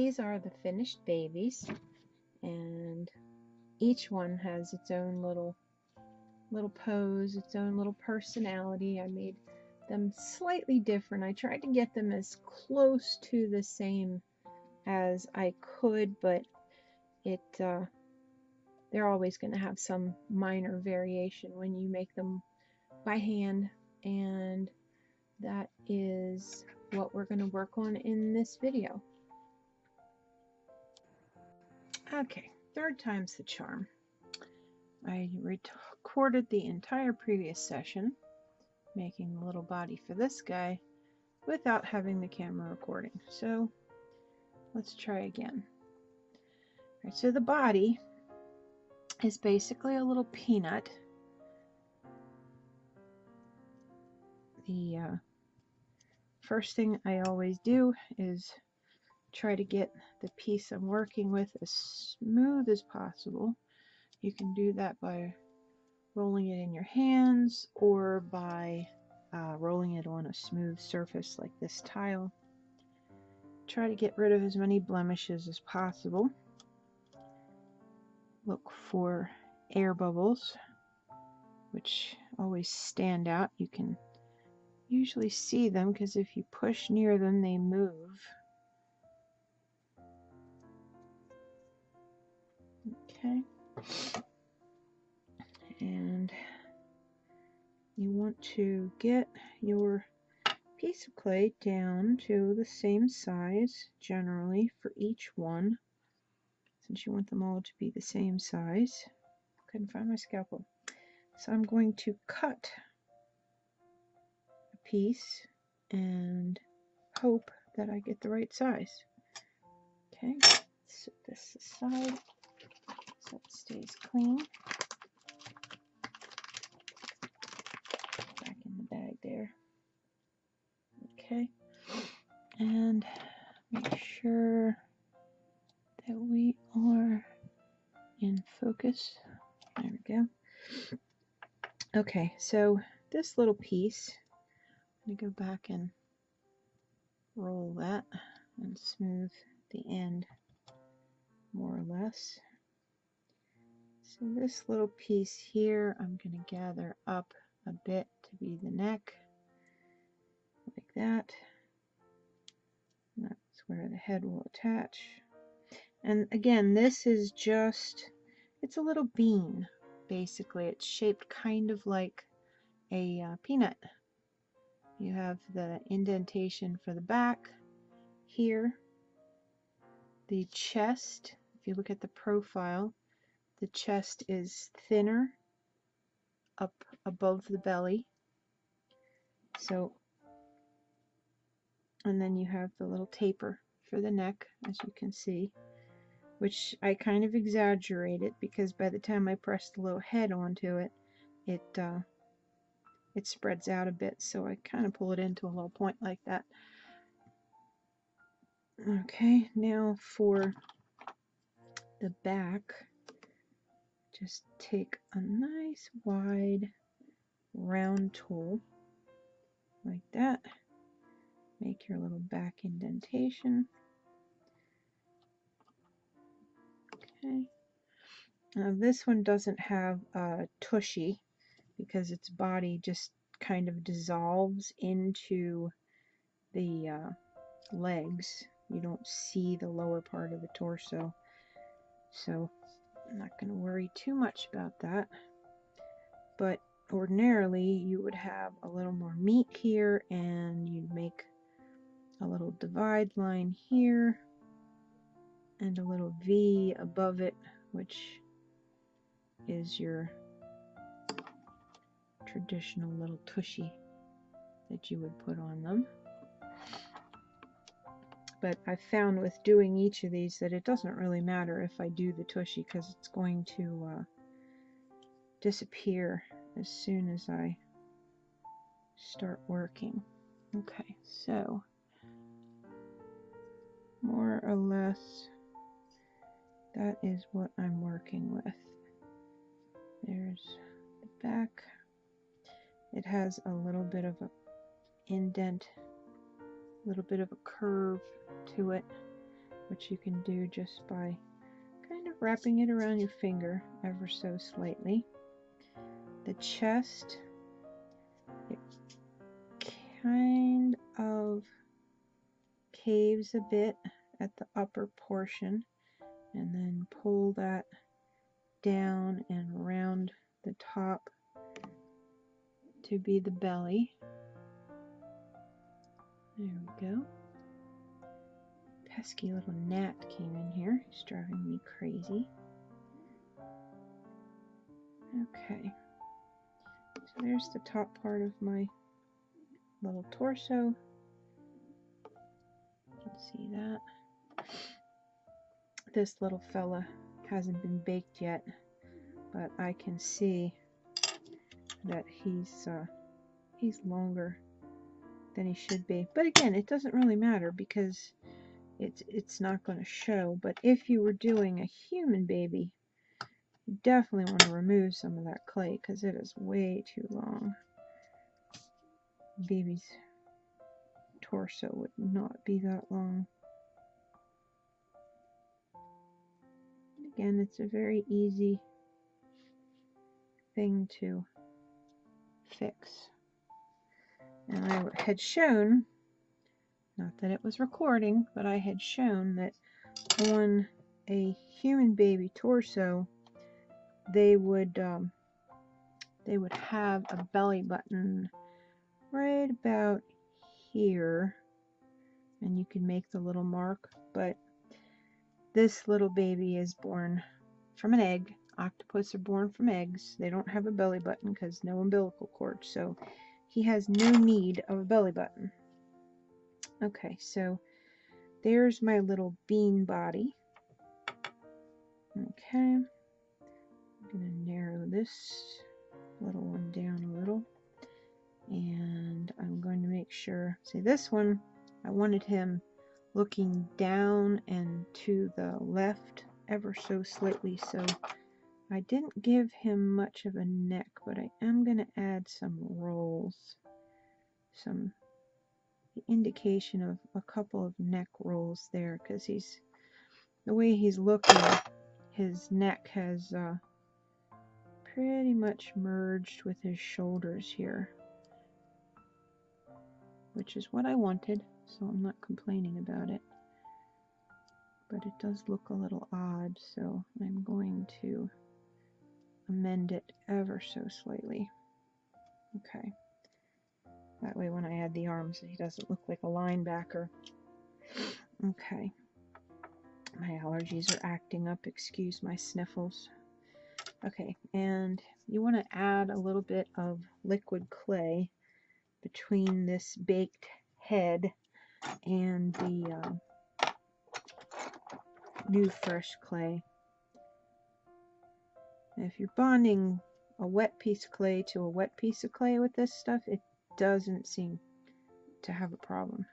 these are the finished babies, and each one has its own little pose, its own little personality. I made them slightly different. I tried to get them as close to the same as I could, but they're always going to have some minor variation when you make them by hand, and that is what we're going to work on in this video. Okay, third time's the charm. I recorded the entire previous session making the little body for this guy without having the camera recording, so let's try again. Alright, so the body is basically a little peanut. The first thing I always do is try to get the piece I'm working with as smooth as possible. You can do that by rolling it in your hands or by rolling it on a smooth surface like this tile. Try to get rid of as many blemishes as possible. Look for air bubbles, which always stand out. You can usually see them because if you push near them, they move. Okay. And you want to get your piece of clay down to the same size generally for each one, since you want them all to be the same size. Couldn't find my scalpel. So I'm going to cut a piece and hope that I get the right size. Okay, set this aside so it stays clean. Back in the bag there. Okay, and make sure that we are in focus. There we go. Okay, so this little piece, I'm going to go back and roll that and smooth the end more or less. So this little piece here, I'm going to gather up a bit to be the neck, like that. And that's where the head will attach. And again, this is just, it's a little bean, basically. It's shaped kind of like a peanut. You have the indentation for the back here. The chest, if you look at the profile, the chest is thinner up above the belly. So, and then you have the little taper for the neck, as you can see, which I kind of exaggerated because by the time I press the little head onto it, it spreads out a bit, so I kind of pull it into a little point like that. Okay, now for the back, just take a nice wide round tool like that. Make your little back indentation. Okay. Now this one doesn't have a tushy because its body just kind of dissolves into the legs. You don't see the lower part of the torso, so I'm not going to worry too much about that. But ordinarily you would have a little more meat here, and you'd make a little divide line here and a little V above it, which is your traditional little tushy that you would put on them. But I found with doing each of these that it doesn't really matter if I do the tushy, because it's going to disappear as soon as I start working. Okay, so more or less that is what I'm working with. There's the back. It has a little bit of a indent, a little bit of a curve to it, which you can do just by kind of wrapping it around your finger ever so slightly. The chest, it kind of caves a bit at the upper portion, and then pull that down and around the top to be the belly. There we go. Pesky little gnat came in here. He's driving me crazy. Okay. So there's the top part of my little torso. You can see that. This little fella hasn't been baked yet, but I can see that he's longer than he should be. But again, it doesn't really matter because it's not going to show. But if you were doing a human baby, you definitely want to remove some of that clay because it is way too long. Baby's torso would not be that long. Again, it's a very easy thing to fix. And I had shown, not that it was recording, but I had shown that on a human baby torso, they would have a belly button right about here, and you can make the little mark. But this little baby is born from an egg. Octopus are born from eggs. They don't have a belly button because no umbilical cord, so he has no need of a belly button. Okay, so there's my little bean body. Okay, I'm going to narrow this little one down a little, and I'm going to make sure, see this one, I wanted him looking down and to the left ever so slightly, so I didn't give him much of a neck, but I am going to add some rolls, some indication of a couple of neck rolls there, because the way he's looking, his neck has pretty much merged with his shoulders here, which is what I wanted, so I'm not complaining about it. But it does look a little odd, so I'm going to amend it ever so slightly. Okay. That way when I add the arms, he doesn't look like a linebacker. Okay. My allergies are acting up. Excuse my sniffles. Okay, and you want to add a little bit of liquid clay between this baked head and the new fresh clay. If you're bonding a wet piece of clay to a wet piece of clay with this stuff, it doesn't seem to have a problem.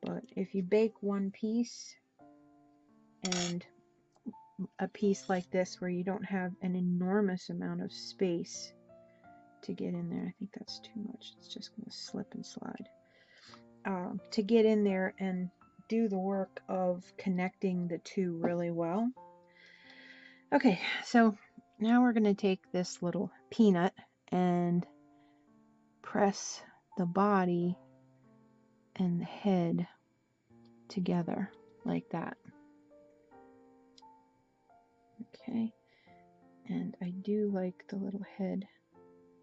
But if you bake one piece and a piece like this where you don't have an enormous amount of space to get in there, I think that's too much. It's just going to slip and slide. To get in there and do the work of connecting the two really well. Okay, so now we're going to take this little peanut and press the body and the head together like that. Okay, and I do like the little head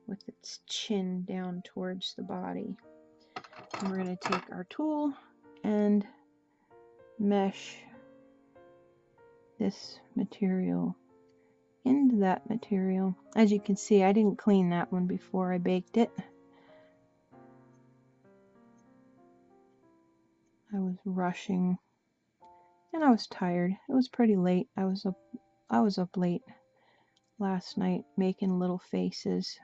with its chin down towards the body. And we're going to take our tool and mesh this material into that material. As you can see, I didn't clean that one before I baked it. I was rushing and I was tired. It was pretty late. I was up late last night making little faces.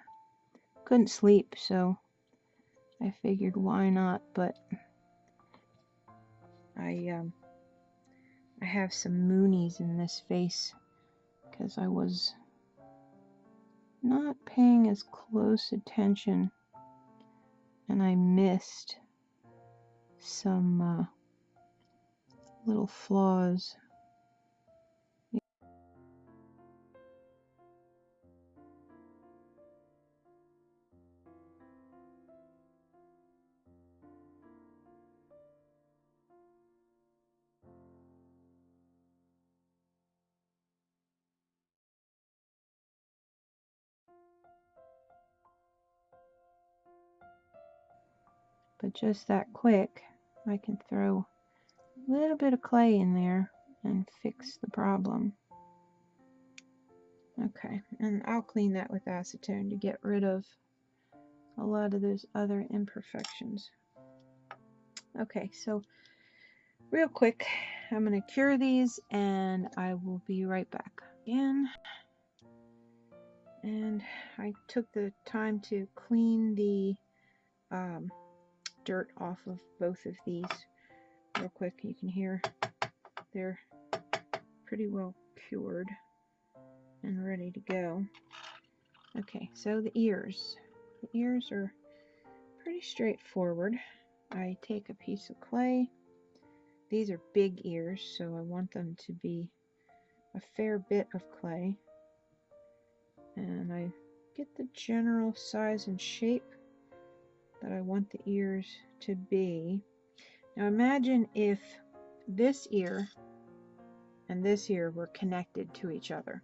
Couldn't sleep, so I figured why not, but I have some moonies in this face because I was not paying as close attention and I missed some little flaws. But just that quick, I can throw a little bit of clay in there and fix the problem. Okay, and I'll clean that with acetone to get rid of a lot of those other imperfections. Okay, so real quick, I'm going to cure these and I will be right back. Again, and I took the time to clean the dirt off of both of these real quick. You can hear they're pretty well cured and ready to go. Okay, so the ears. The ears are pretty straightforward. I take a piece of clay. These are big ears, so I want them to be a fair bit of clay. And I get the general size and shape that I want the ears to be. Now imagine if this ear and this ear were connected to each other.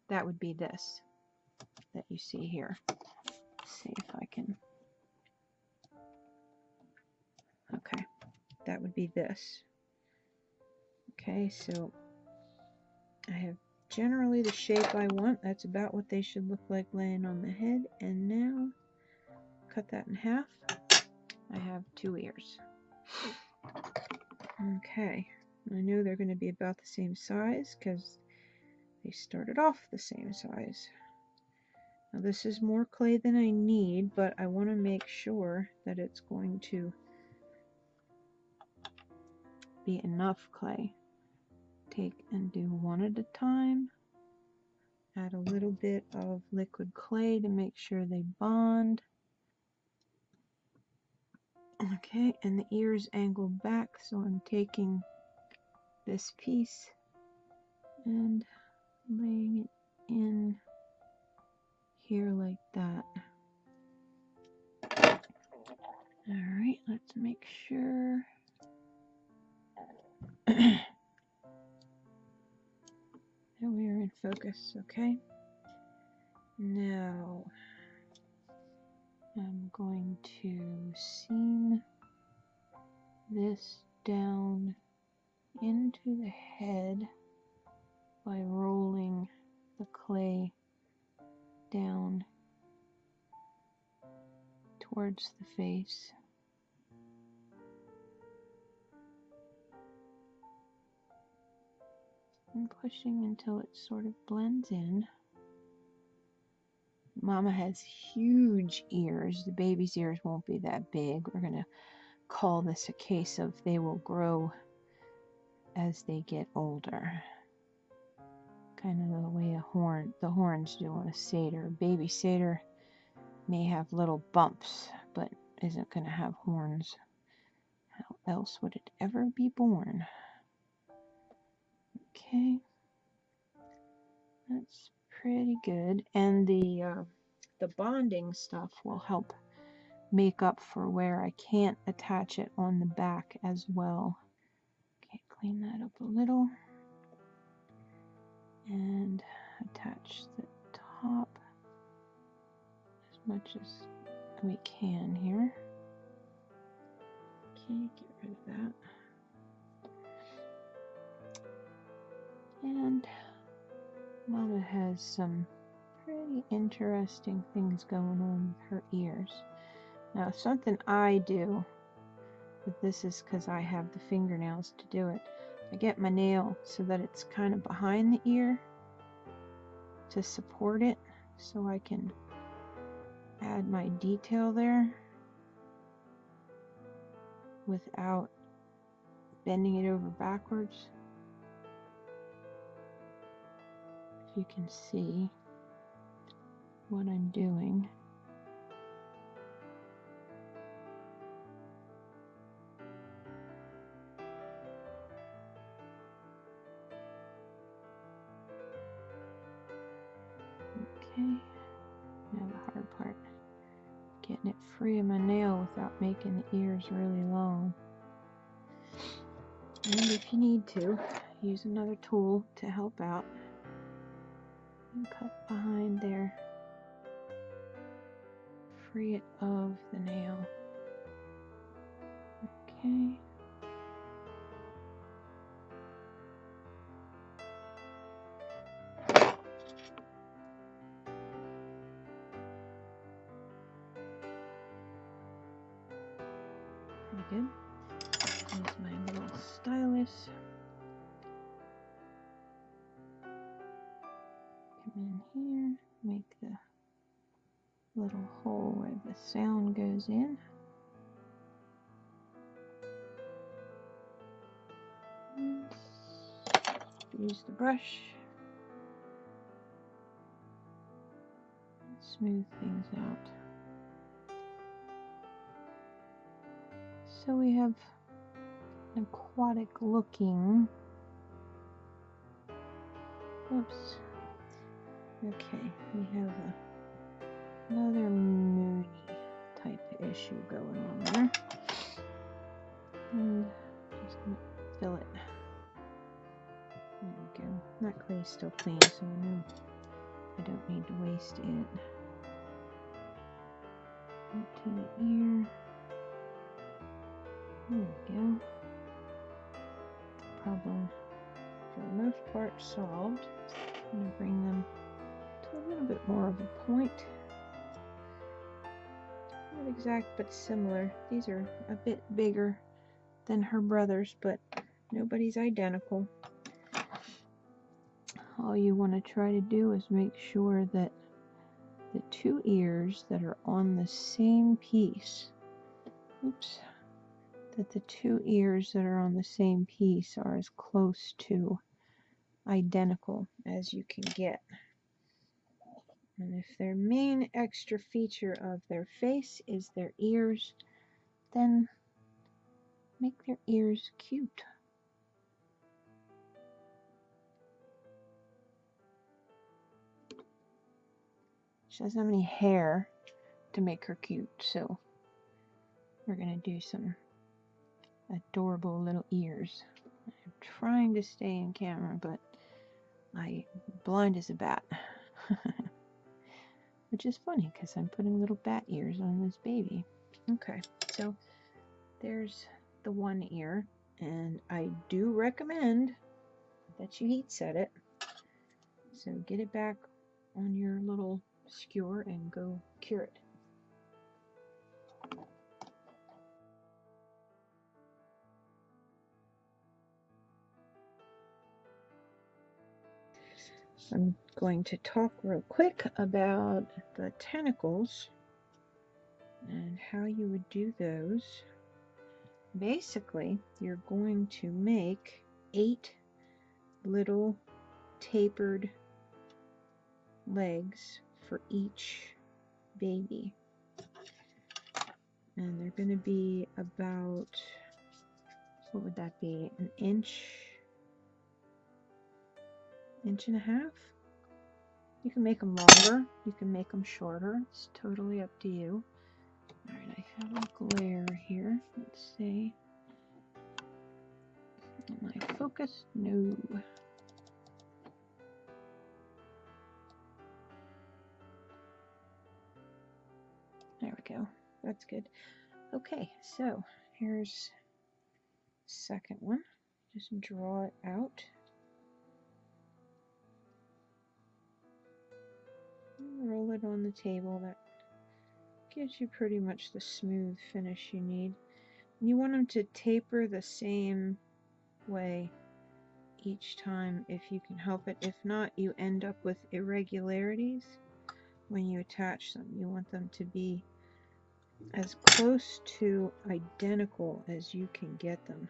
That would be this that you see here. Let's see if I can. Okay, that would be this. Okay, so I have generally the shape I want. That's about what they should look like laying on the head. And now, cut that in half. I have 2 ears. Okay, I know they're going to be about the same size because they started off the same size. Now this is more clay than I need, but I want to make sure that it's going to be enough clay. Take and do one at a time. Add a little bit of liquid clay to make sure they bond. Okay, and the ears angle back, so I'm taking this piece and laying it in here like that. Alright, let's make sure. That we are in focus, okay? Now, I'm going to seam this down into the head by rolling the clay down towards the face. And pushing until it sort of blends in. Mama has huge ears. The baby's ears won't be that big. We're going to call this a case of they will grow as they get older. Kind of the way the horns do on a satyr. A baby satyr may have little bumps, but isn't going to have horns. How else would it ever be born? Okay, that's pretty good. And the bonding stuff will help make up for where I can't attach it on the back as well. Okay, clean that up a little and attach the top as much as we can here. Okay, get rid of that. And Mama has some pretty interesting things going on with her ears. Now, something I do, but this is because I have the fingernails to do it. I get my nail so that it's kind of behind the ear to support it, so I can add my detail there without bending it over backwards. If you can see what I'm doing. getting it free of my nail without making the ears really long. And if you need to, use another tool to help out. And cut behind there. Free it of the nail. Okay. Pretty good. Use my little stylus. Come in here, make the little hole where the sound goes in. And use the brush. And smooth things out. So we have an aquatic looking. Oops. Okay, we have another moony type issue going on there. And just gonna fill it. There we go. That clay is still clean, so I know I don't need to waste it. Right to the ear. There we go. Problem for the most part solved. I'm going to bring them to a little bit more of a point. Not exact, but similar. These are a bit bigger than her brothers, but nobody's identical. All you want to try to do is make sure that the two ears that are on the same piece, that the two ears that are on the same piece are as close to identical as you can get. And if their main extra feature of their face is their ears, then make their ears cute. She doesn't have any hair to make her cute, so we're going to do some adorable little ears. I'm trying to stay in camera, but I'm blind as a bat. Which is funny because I'm putting little bat ears on this baby. Okay, so there's the one ear, and I do recommend that you heat set it. So get it back on your little skewer and go cure it. I'm going to talk real quick about the tentacles and how you would do those. Basically, you're going to make 8 little tapered legs for each baby. And they're going to be about, what would that be, an inch and a half? You can make them longer, you can make them shorter, it's totally up to you. Alright, I have a glare here, let's see. Am I focused? No. There we go, that's good. Okay, so here's the second one. Just draw it out. Roll it on the table. That gives you pretty much the smooth finish you need. And you want them to taper the same way each time if you can help it. If not, you end up with irregularities when you attach them. You want them to be as close to identical as you can get them.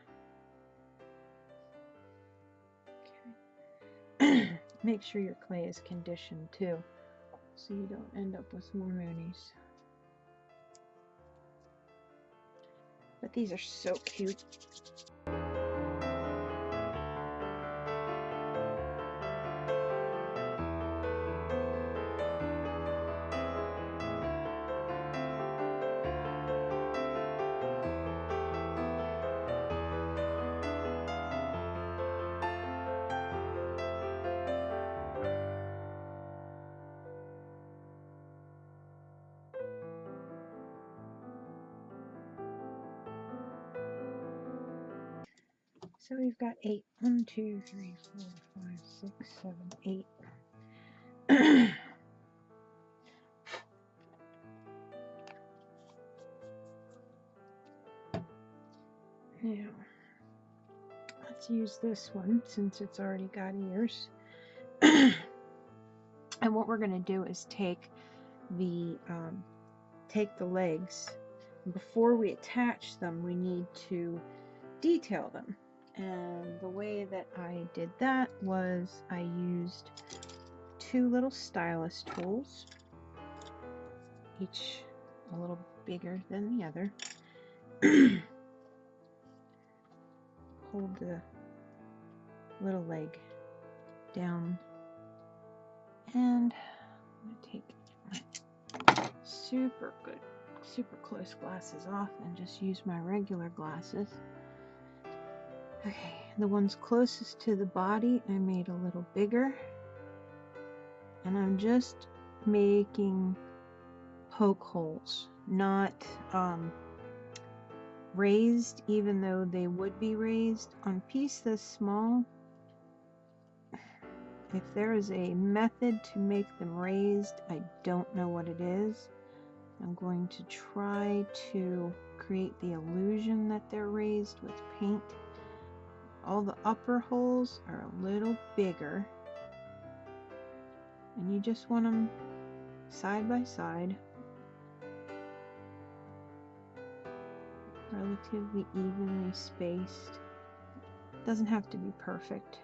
Okay. Make sure your clay is conditioned too, so you don't end up with more moonies. But these are so cute. So we've got 8. 1, 2, 3, 4, 5, 6, 7, 8. Now, let's use this one since it's already got ears. And what we're going to do is take the legs. Before we attach them, we need to detail them. And the way that I did that was I used 2 little stylus tools, each a little bigger than the other. Hold the little leg down, and I'm going to take my super close glasses off and just use my regular glasses. Okay, the ones closest to the body I made a little bigger, and I'm just making poke holes, not raised, even though they would be raised. On a piece this small, if there is a method to make them raised, I don't know what it is. I'm going to try to create the illusion that they're raised with paint. All the upper holes are a little bigger, and you just want them side by side, relatively evenly spaced. Doesn't have to be perfect.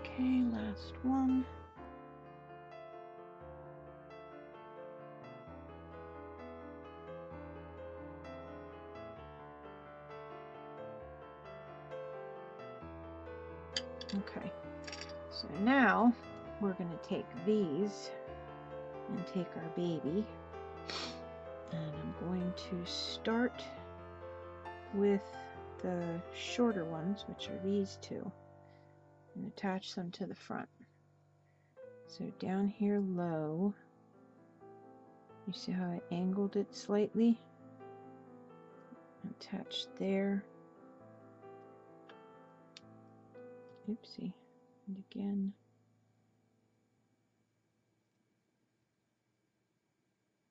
Okay, last one. Okay, so now we're going to take these and take our baby, and I'm going to start with the shorter ones, which are these 2, and attach them to the front. So down here low, you see how I angled it slightly? Attached there. Oopsie. And again.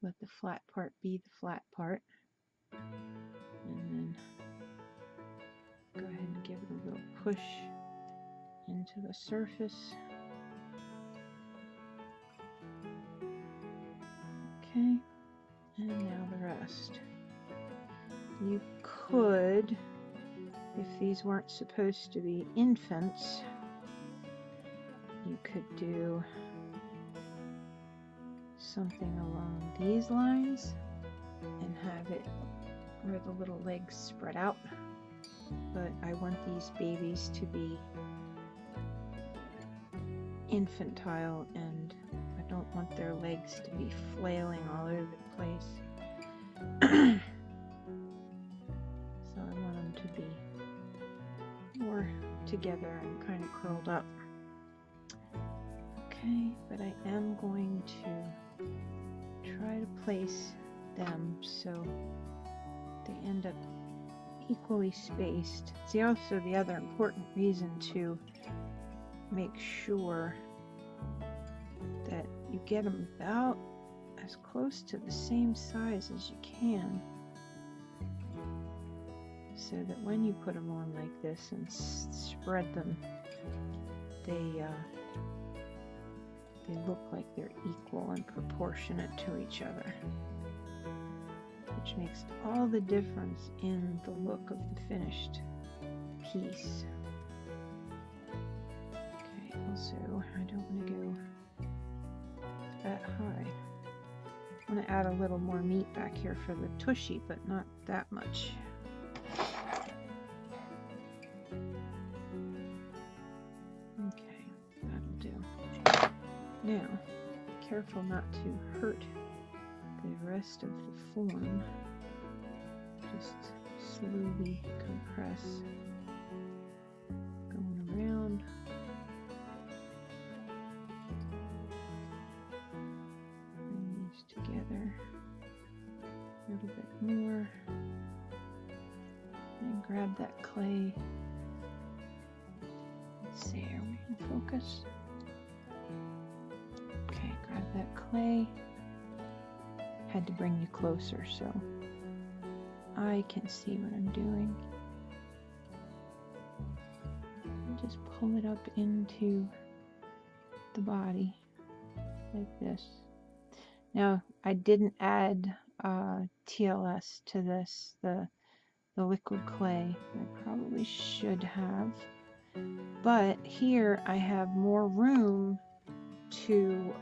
Let the flat part be the flat part. And then go ahead and give it a little push into the surface. Okay. And now the rest. You could, if these weren't supposed to be infants, you could do something along these lines and have it where the little legs spread out. But I want these babies to be infantile, and I don't want their legs to be flailing all over the place. So I want them to be more together and kind of curled up. Okay, but I am going to try to place them so they end up equally spaced. See, also the other important reason to make sure that you get them about as close to the same size as you can, so that when you put them on like this and spread them, they look like they're equal and proportionate to each other, which makes all the difference in the look of the finished piece. Okay, Also, I don't want to go that high. I want to add a little more meat back here for the tushy, but not that much. Okay, that'll do. Now, careful not to hurt the rest of the form. Just slowly compress, going around. Bring these together a little bit more. And grab that clay. Let's see, are we in focus? Okay, grab that clay. Had to bring you closer so I can see what I'm doing. Just pull it up into the body like this. Now, I didn't add TLS to this, the liquid clay. I probably should have. But here I have more room to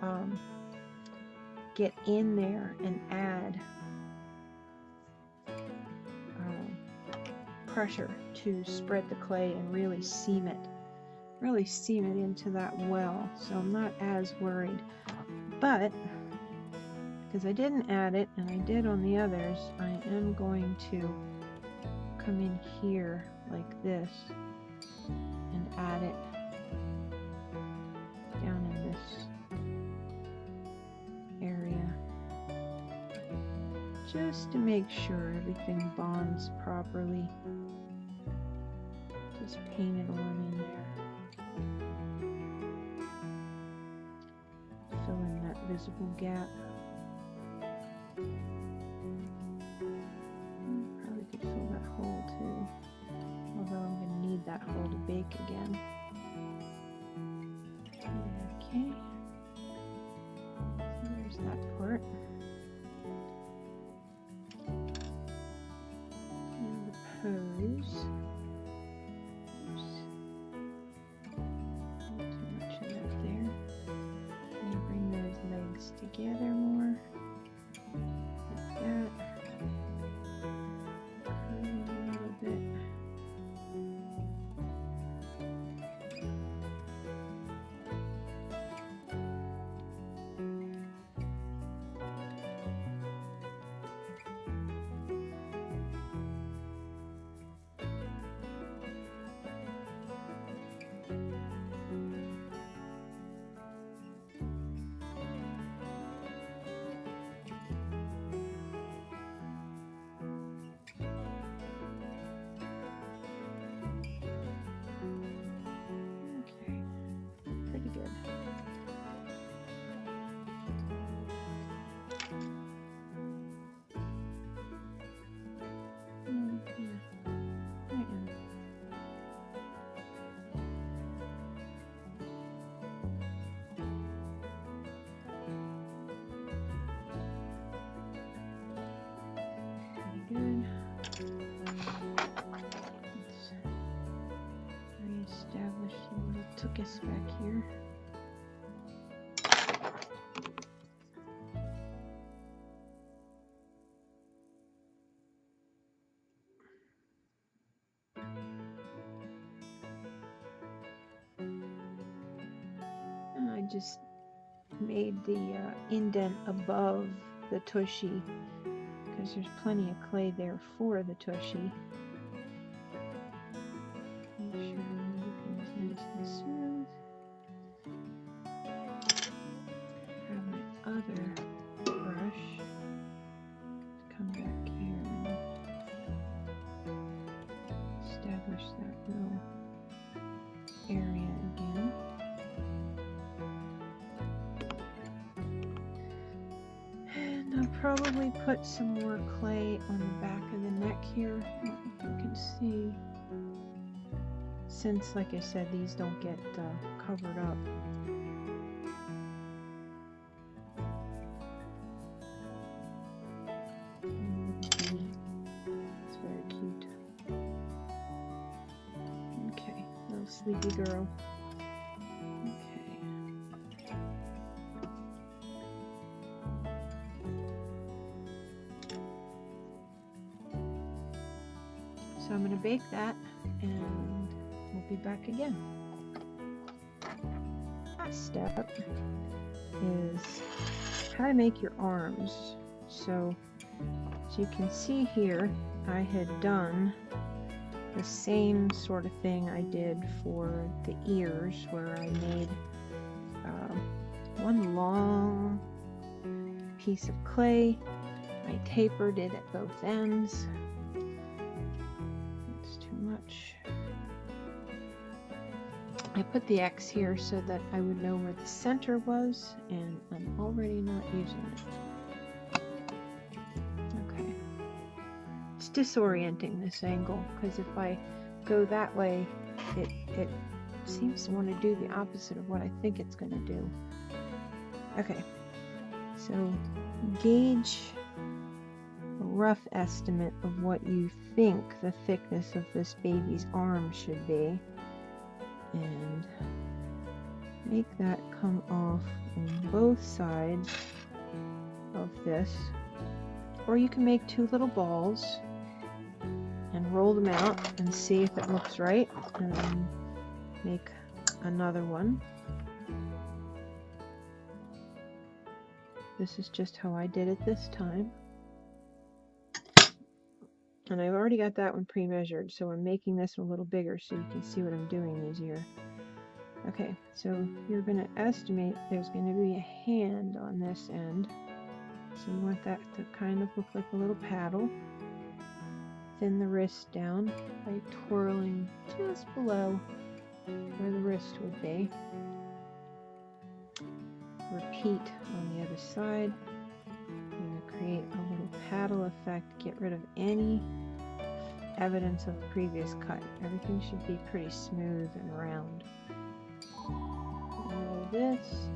get in there and add pressure to spread the clay and really seam it into that well. So I'm not as worried. But because I didn't add it and I did on the others, I am going to come in here like this and add it down in this area, just to make sure everything bonds properly. Just paint it on in there. Fill in that visible gap. Probably could fill that hole too, although I'm going to need that hole to bake again. Okay, so there's that part. And the pose. Oops. Not too much of that there. And bring those legs together more. Like that. Curl a little bit. Good. Let's re-establish the little tuchus back here. I just made the indent above the tushy because there's plenty of clay there for the tushy. Make sure everything's nice and smooth. Grab my other brush to come back here and establish that little area again. I'll probably put some more clay on the back of the neck here. I don't know if you can see. Since, like I said, these don't get covered up. It's very cute. Okay, little sleepy girl. So I'm going to bake that and we'll be back again. Last step is how to make your arms. So as you can see here, I had done the same sort of thing I did for the ears, where I made one long piece of clay. I tapered it at both ends. It's too much. I put the X here so that I would know where the center was, and I'm already not using it. Okay. It's disorienting, this angle, because if I go that way, it seems to want to do the opposite of what I think it's going to do. Okay, so gauge a rough estimate of what you think the thickness of this baby's arm should be, and make that come off on both sides of this. Or you can make two little balls and roll them out and see if it looks right, and then make another one. This is just how I did it this time. And I've already got that one pre-measured, so I'm making this one a little bigger so you can see what I'm doing easier. Okay, so you're going to estimate there's going to be a hand on this end. So you want that to kind of look like a little paddle. Thin the wrist down by twirling just below where the wrist would be. Repeat on the other side. I'm going to create a little paddle effect, get rid of any evidence of previous cut. Everything should be pretty smooth and round. Roll this.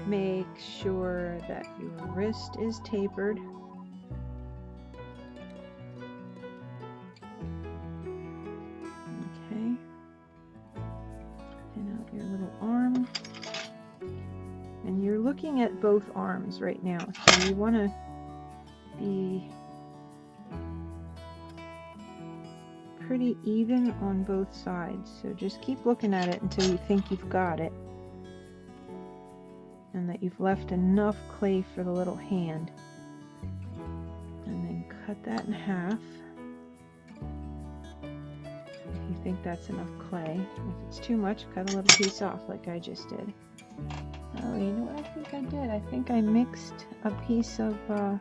Make sure that your wrist is tapered. Okay. And out your little arm. And you're looking at both arms right now, so you want to be pretty even on both sides. So just keep looking at it until you think you've got it, and that you've left enough clay for the little hand. And then cut that in half if you think that's enough clay. If it's too much, cut a little piece off like I just did. Oh, you know what I think I did? I think I mixed a piece of a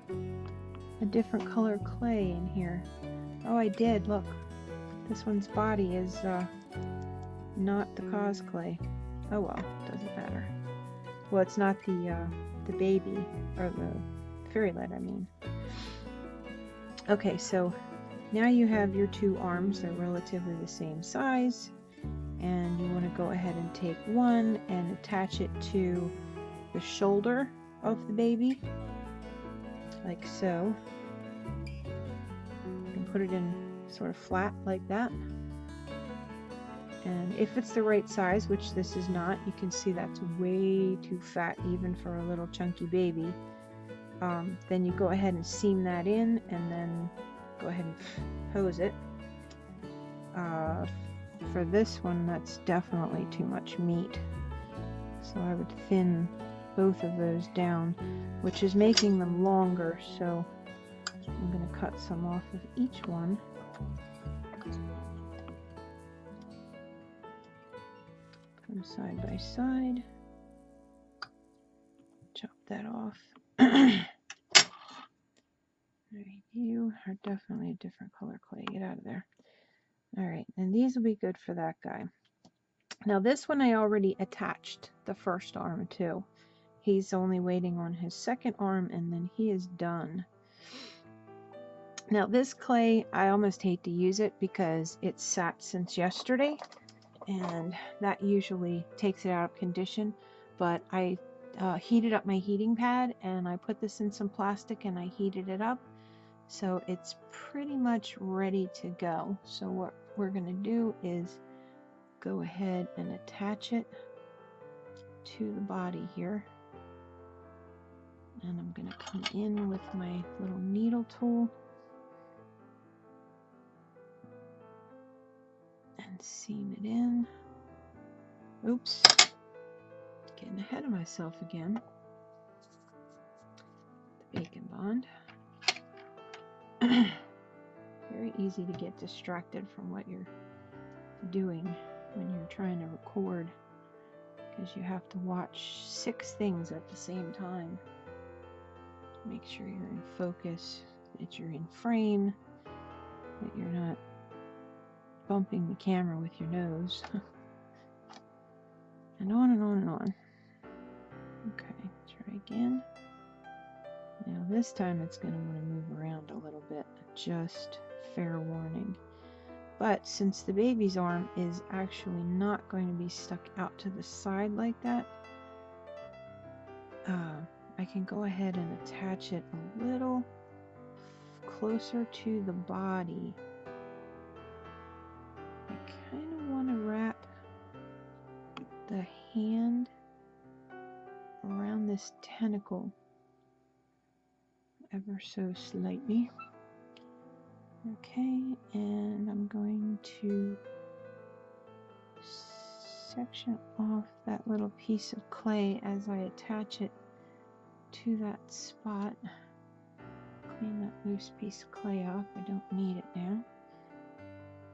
different color clay in here. Oh, I did. Look, this one's body is not the Cosclay. Oh well, doesn't matter. Well, it's not the baby, or the fairy light, I mean. Okay, so now you have your two arms. They're relatively the same size. And you want to go ahead and take one and attach it to the shoulder of the baby, like so. You can put it in sort of flat like that. And if it's the right size, which this is not, you can see that's way too fat even for a little chunky baby. Then you go ahead and seam that in, and then go ahead and hose it. For this one, that's definitely too much meat, so I would thin both of those down, which is making them longer, so I'm going to cut some off of each one. Put them side by side. Chop that off. Alright, you are definitely a different color clay. Get out of there. Alright, and these will be good for that guy. Now this one I already attached the first arm to. He's only waiting on his second arm, and then he is done. Now this clay, I almost hate to use it because it's sat since yesterday, and that usually takes it out of condition. But I heated up my heating pad, and I put this in some plastic and I heated it up. So it's pretty much ready to go. So what we're going to do is go ahead and attach it to the body here. And I'm going to come in with my little needle tool and seam it in. Oops, getting ahead of myself again. The bacon bond. Very easy to get distracted from what you're doing when you're trying to record, because you have to watch 6 things at the same time. Make sure you're in focus, that you're in frame, that you're not bumping the camera with your nose. And on and on and on. Okay, try again. Now this time it's going to want to move around a little bit, just fair warning. But since the baby's arm is actually not going to be stuck out to the side like that, I can go ahead and attach it a little closer to the body. I kind of want to wrap the hand around this tentacle ever so slightly. Okay, and I'm going to section off that little piece of clay as I attach it to that spot. Clean that loose piece of clay off, I don't need it now.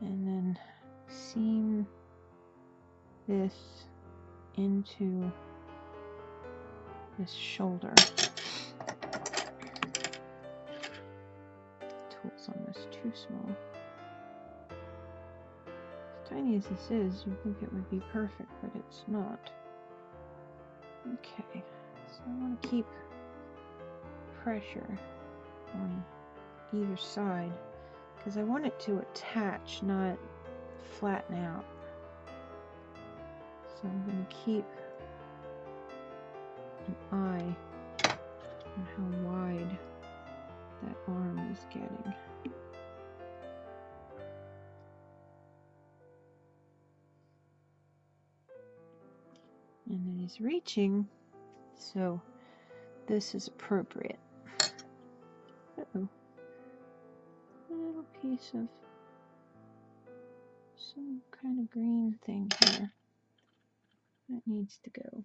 And then seam this into this shoulder. Tool's almost too small. As tiny as this is, you'd think it would be perfect, but it's not. Okay, so I want to keep pressure on either side because I want it to attach, not flatten out. So I'm going to keep an eye on how wide that arm is getting. And it is reaching, so this is appropriate. Uh-oh. A little piece of some kind of green thing here. That needs to go.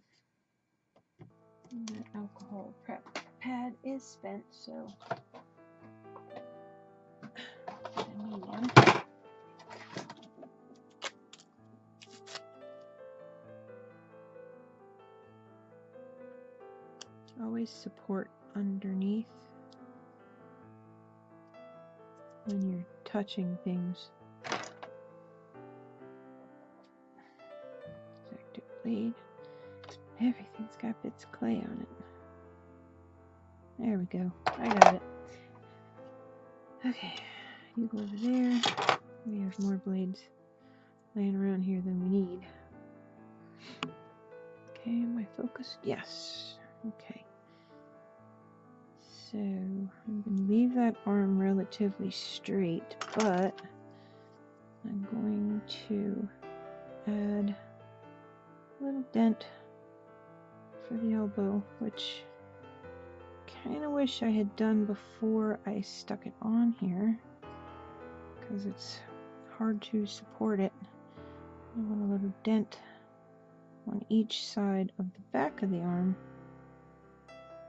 And that alcohol prep pad is spent, so I need one. Always support underneath when you're touching things. Sector blade. Everything's got bits of clay on it. There we go. I got it. Okay, you go over there. We have more blades laying around here than we need. Okay, am I focused? Yes. Okay. So I'm going to leave that arm relatively straight, but I'm going to add a little dent for the elbow, which I kind of wish I had done before I stuck it on here, because it's hard to support it. I want a little dent on each side of the back of the arm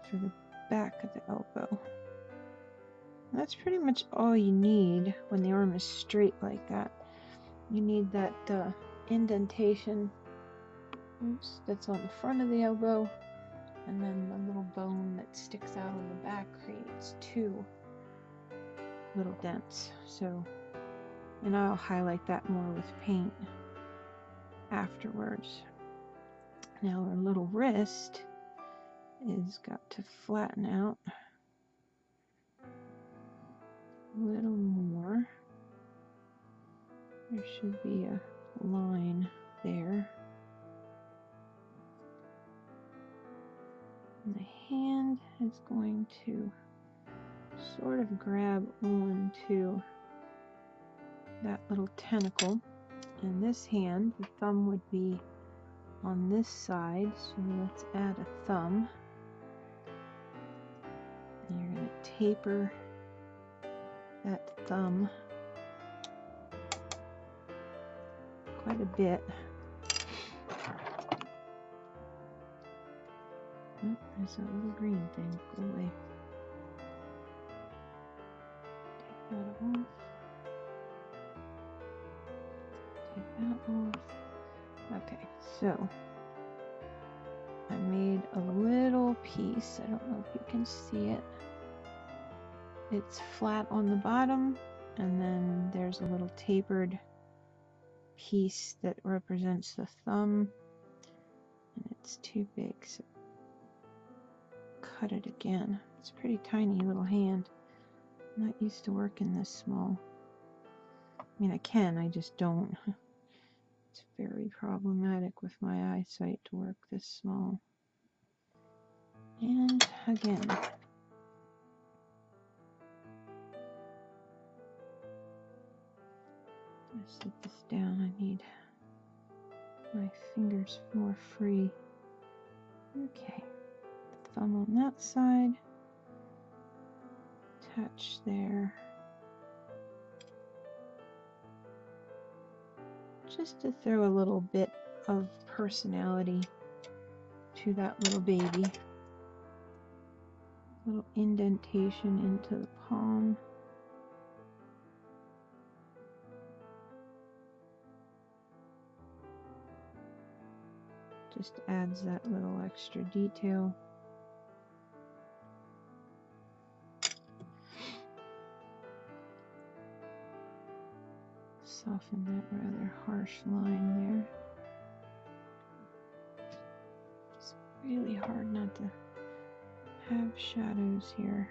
for the back of the elbow. And that's pretty much all you need when the arm is straight like that. You need that indentation, oops, that's on the front of the elbow, and then the little bone that sticks out on the back creates 2 little dents. So, and I'll highlight that more with paint afterwards. Now our little wrist is got to flatten out a little more. There should be a line there. And the hand is going to sort of grab onto that little tentacle. And this hand, the thumb would be on this side, so let's add a thumb. And you're going to taper that thumb quite a bit. Oh, there's a little green thing. Go away. Take that off. Take that off. Okay, so I made a little piece. I don't know if you can see it. It's flat on the bottom, and then there's a little tapered piece that represents the thumb, and it's too big, so cut it again. It's a pretty tiny little hand. I'm not used to working this small. I mean, I can, I just don't. It's very problematic with my eyesight to work this small. And again. Let's set this down. I need my fingers more free. Okay. Thumb on that side. Touch there. Just to throw a little bit of personality to that little baby. Little indentation into the palm. Just adds that little extra detail. Soften that rather harsh line there. It's really hard not to have shadows here.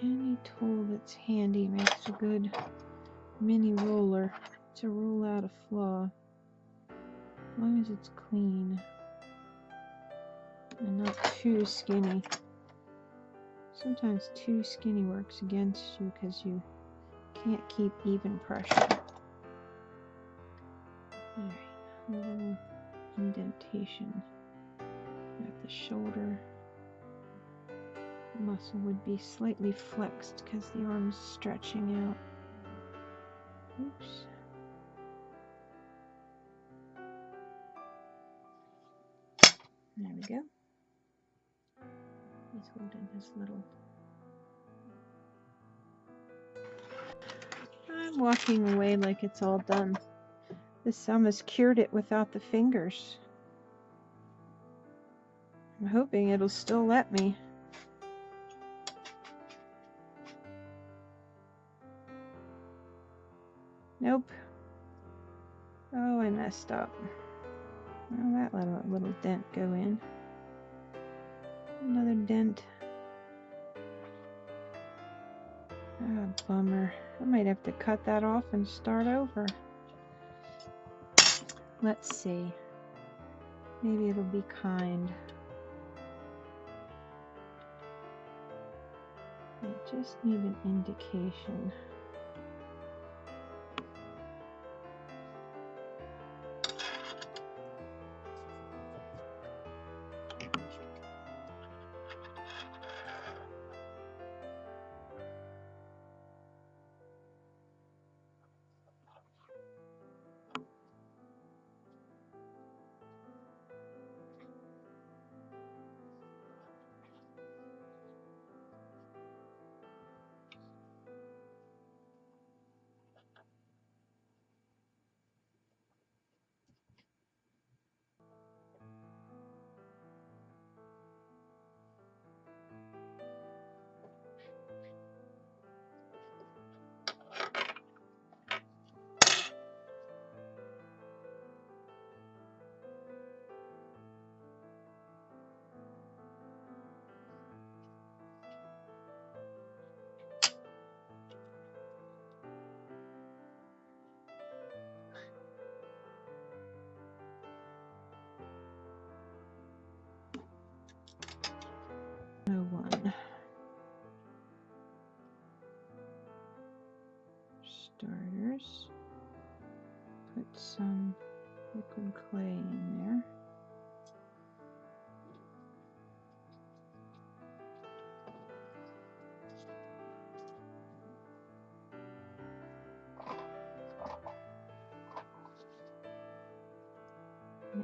Any tool that's handy makes a good mini roller to roll out a flaw, as long as it's clean and not too skinny. Sometimes too skinny works against you because you can't keep even pressure. Alright, a little indentation at the shoulder. The muscle would be slightly flexed because the arm's stretching out. Oops. There we go. He's holding his little... I'm walking away like it's all done. This almost cured it without the fingers. I'm hoping it'll still let me. Nope. Oh, I messed up. Well, that let a little dent go in. Another dent. Ah, bummer. I might have to cut that off and start over. Let's see. Maybe it'll be kind. I just need an indication. One. Starters. Put some liquid clay in there.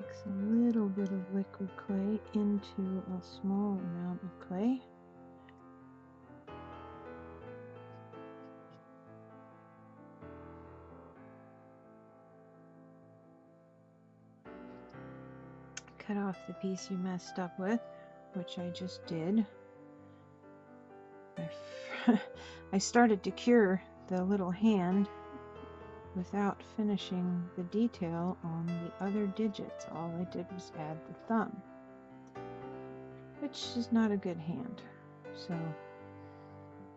mix a little bit of liquid clay into a small amount of clay. Cut off the piece you messed up with, which I just did. I started to cure the little hand without finishing the detail on the other digits. All I did was add the thumb, which is not a good hand. So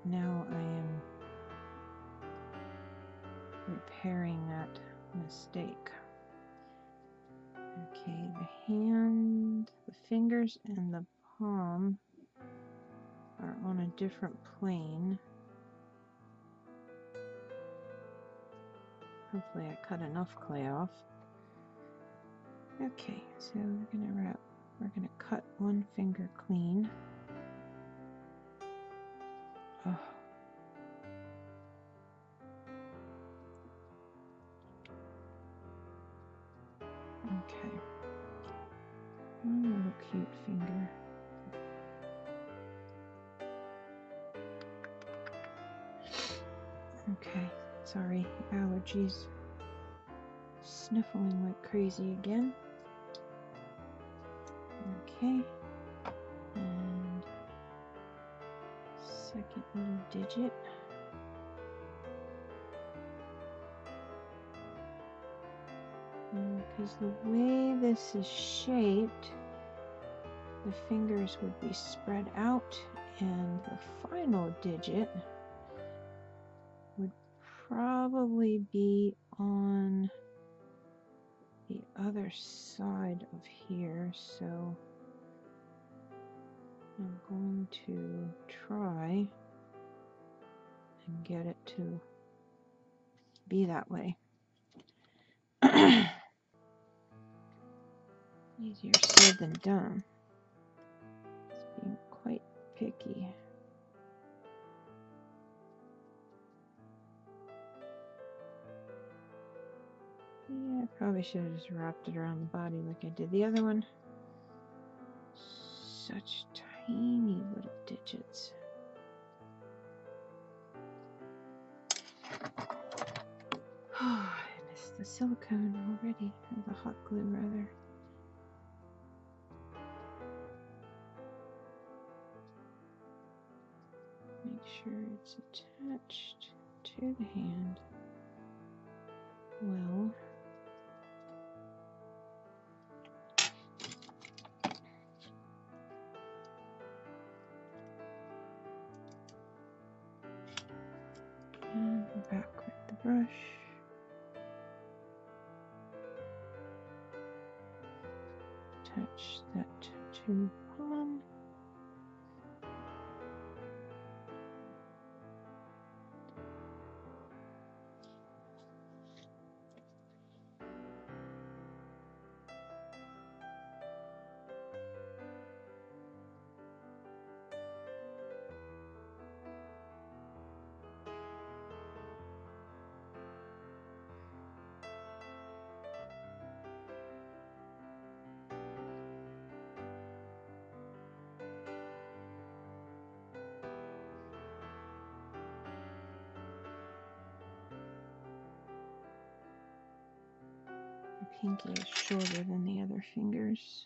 now I am repairing that mistake. Okay, the hand, the fingers, and the palm are on a different plane. Hopefully I cut enough clay off. Okay, so we're gonna cut one finger clean. Oh. Okay. One little cute finger. Okay, sorry, allergies. Sniffling like crazy again. Okay, and second little digit. Because the way this is shaped, the fingers would be spread out, and the final digit would probably be on the other side of here, so I'm going to try and get it to be that way. Easier said than done. It's being quite picky. Yeah, I probably should have just wrapped it around the body like I did the other one. Such tiny little digits. Oh, I missed the silicone already, or the hot glue rather. Make sure it's attached to the hand well. And we're back with the brush. Attach that to palm. Pinky is shorter than the other fingers.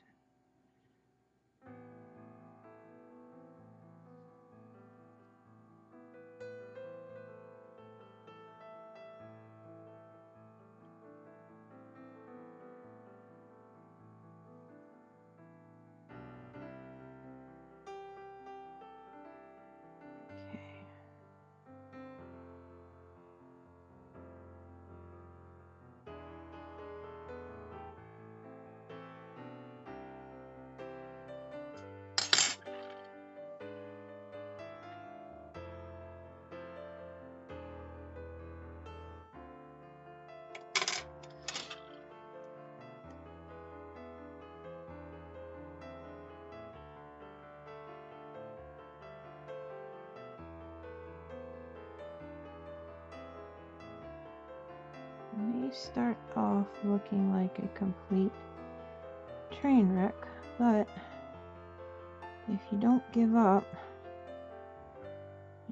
May start off looking like a complete train wreck, but if you don't give up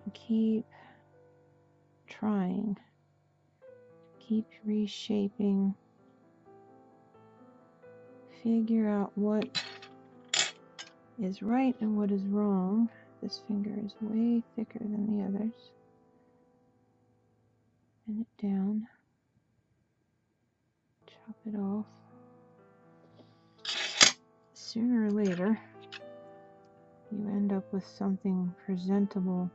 and keep trying, keep reshaping, figure out what is right and what is wrong. This finger is way thicker than the others. Bend it down, chop it off. Sooner or later, you end up with something presentable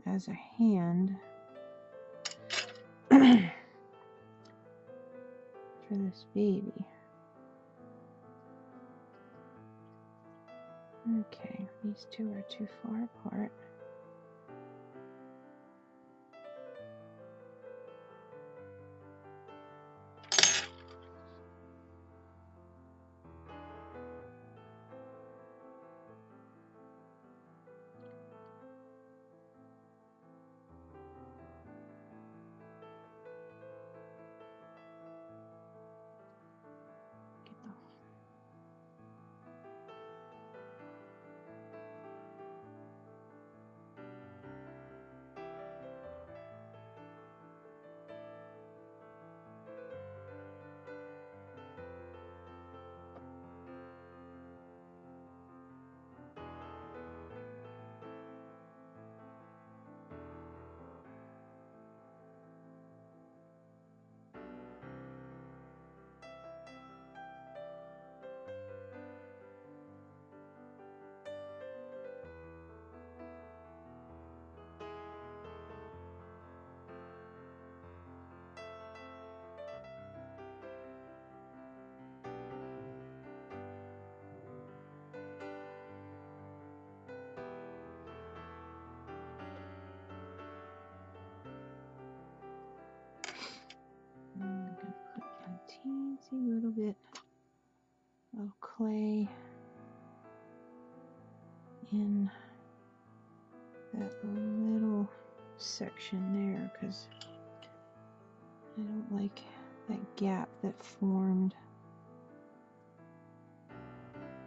as a hand for this baby. Okay, these two are too far apart. I'm going to put a teensy little bit of clay in that little section there because I don't like that gap that formed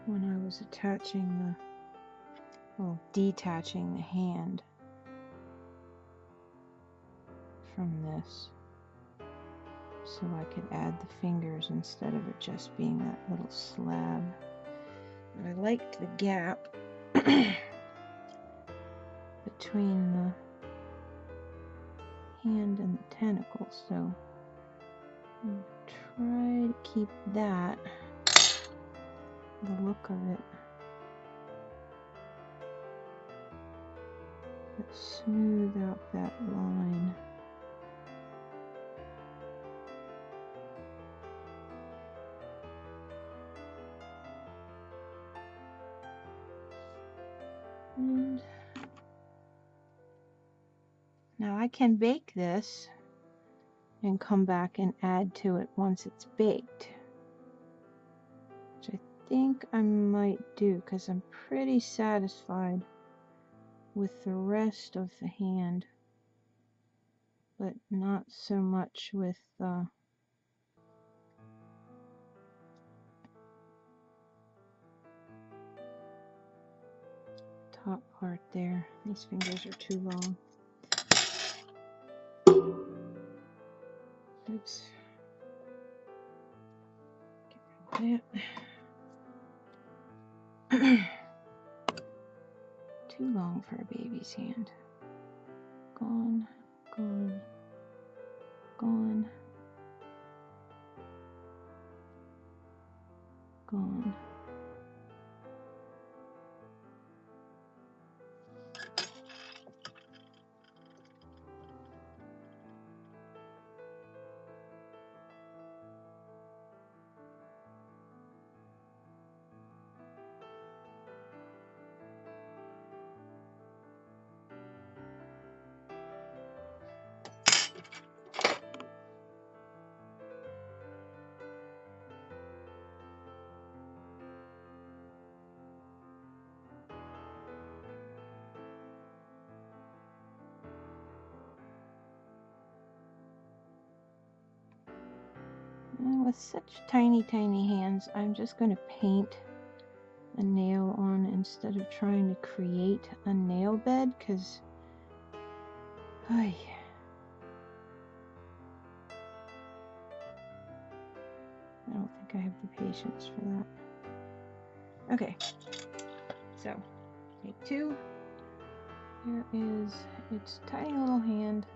when I was attaching detaching the hand from this, so I could add the fingers instead of it just being that little slab. But I liked the gap between the hand and the tentacles, so I'm gonna try to keep that, the look of it, but smooth out that line. And now I can bake this and come back and add to it once it's baked, which I think I might do because I'm pretty satisfied with the rest of the hand, but not so much with the top part there. These fingers are too long. Oops. Get rid of that. Too long for a baby's hand. Gone, gone, gone, gone. with such tiny hands, I'm just going to paint a nail on instead of trying to create a nail bed, because I don't think I have the patience for that. Okay, so take 2. Here is its tiny little hand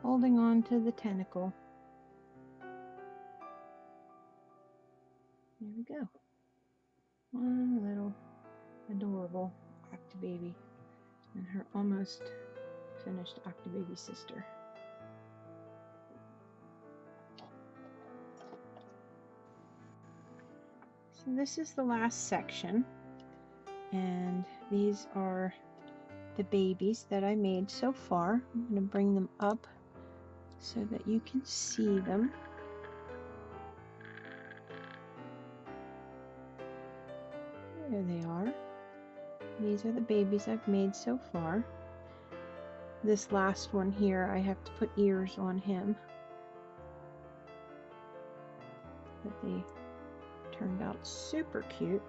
holding on to the tentacle. There we go. One little adorable Octobaby and her almost finished Octobaby sister. So this is the last section, and these are the babies that I made so far. I'm going to bring them up so that you can see them. There they are. These are the babies I've made so far. This last one here, I have to put ears on him. But they turned out super cute.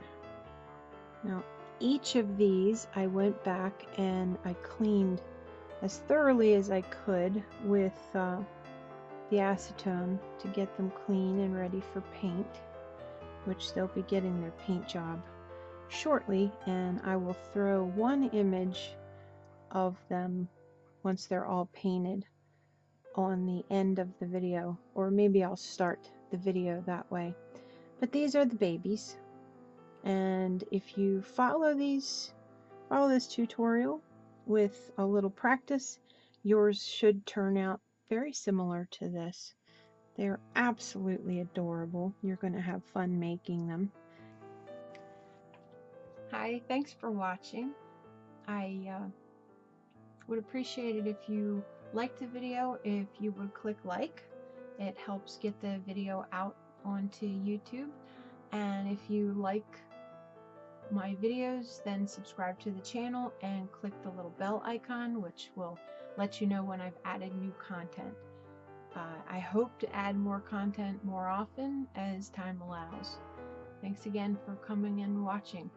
Now, each of these I went back and I cleaned as thoroughly as I could with the acetone to get them clean and ready for paint, which they'll be getting their paint job shortly, and I will throw one image of them once they're all painted on the end of the video, or maybe I'll start the video that way. But these are the babies, and if you follow this tutorial with a little practice, yours should turn out very similar to this. They're absolutely adorable. You're going to have fun making them. Hi, thanks for watching. I would appreciate it if you liked the video, if you would click like. It helps get the video out onto YouTube. And if you like my videos, then subscribe to the channel and click the little bell icon, which will let you know when I've added new content. I hope to add more content more often as time allows. Thanks again for coming and watching.